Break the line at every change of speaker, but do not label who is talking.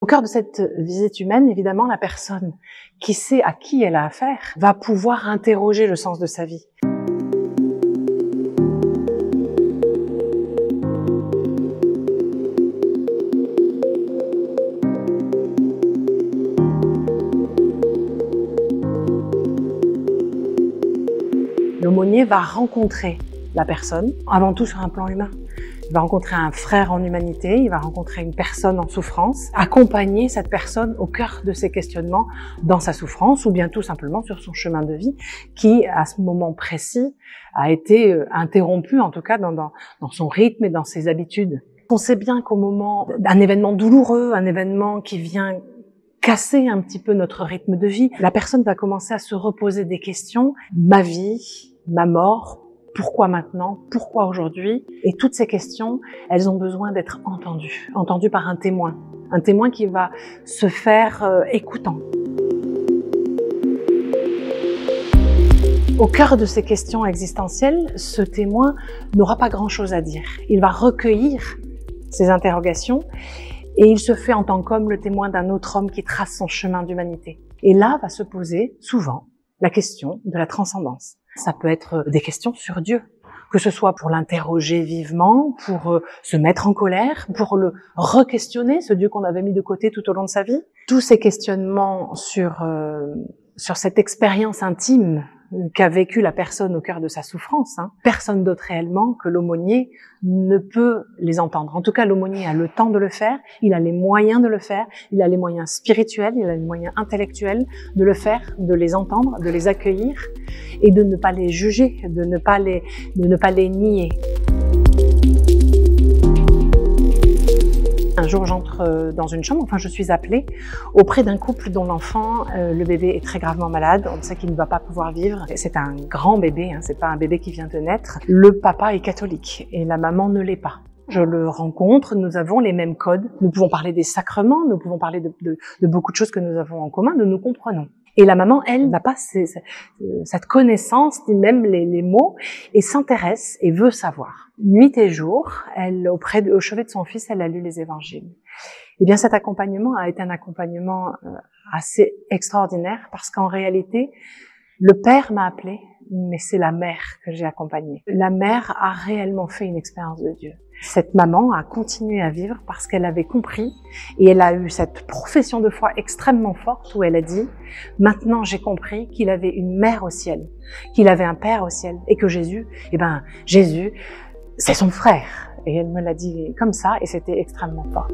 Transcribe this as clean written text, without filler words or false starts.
Au cœur de cette visite humaine, évidemment, la personne qui sait à qui elle a affaire va pouvoir interroger le sens de sa vie. L'aumônier va rencontrer la personne, avant tout sur un plan humain. Il va rencontrer un frère en humanité, il va rencontrer une personne en souffrance, accompagner cette personne au cœur de ses questionnements dans sa souffrance ou bien tout simplement sur son chemin de vie qui, à ce moment précis, a été interrompu, en tout cas dans son rythme et dans ses habitudes. On sait bien qu'au moment d'un événement douloureux, un événement qui vient casser un petit peu notre rythme de vie, la personne va commencer à se reposer des questions. Ma vie, ma mort, pourquoi maintenant? Pourquoi aujourd'hui? Et toutes ces questions, elles ont besoin d'être entendues par un témoin qui va se faire écoutant. Au cœur de ces questions existentielles, ce témoin n'aura pas grand-chose à dire. Il va recueillir ces interrogations et il se fait en tant qu'homme le témoin d'un autre homme qui trace son chemin d'humanité. Et là va se poser souvent la question de la transcendance. Ça peut être des questions sur Dieu, que ce soit pour l'interroger vivement, pour se mettre en colère, pour le re-questionner, ce Dieu qu'on avait mis de côté tout au long de sa vie. Tous ces questionnements sur cette expérience intime qu'a vécu la personne au cœur de sa souffrance, personne d'autre réellement que l'aumônier ne peut les entendre. En tout cas, l'aumônier a le temps de le faire, il a les moyens de le faire, il a les moyens spirituels, il a les moyens intellectuels de le faire, de les entendre, de les accueillir et de ne pas les juger, de ne pas les nier. Un jour, j'entre dans une chambre, je suis appelée auprès d'un couple dont l'enfant, le bébé est très gravement malade. On sait qu'il ne va pas pouvoir vivre. C'est un grand bébé, c'est pas un bébé qui vient de naître. Le papa est catholique et la maman ne l'est pas. Je le rencontre, nous avons les mêmes codes. Nous pouvons parler des sacrements, nous pouvons parler de beaucoup de choses que nous avons en commun, nous nous comprenons. Et la maman, elle, n'a pas cette connaissance, ni même les mots, et s'intéresse et veut savoir. Nuit et jour, au chevet de son fils, elle a lu les évangiles. Eh bien, cet accompagnement a été un accompagnement assez extraordinaire, parce qu'en réalité, le père m'a appelé, mais c'est la mère que j'ai accompagnée. La mère a réellement fait une expérience de Dieu. Cette maman a continué à vivre parce qu'elle avait compris et elle a eu cette profession de foi extrêmement forte où elle a dit « Maintenant j'ai compris qu'il avait une mère au ciel, qu'il avait un père au ciel et que Jésus, Jésus, c'est son frère. » Et elle me l'a dit comme ça et c'était extrêmement fort.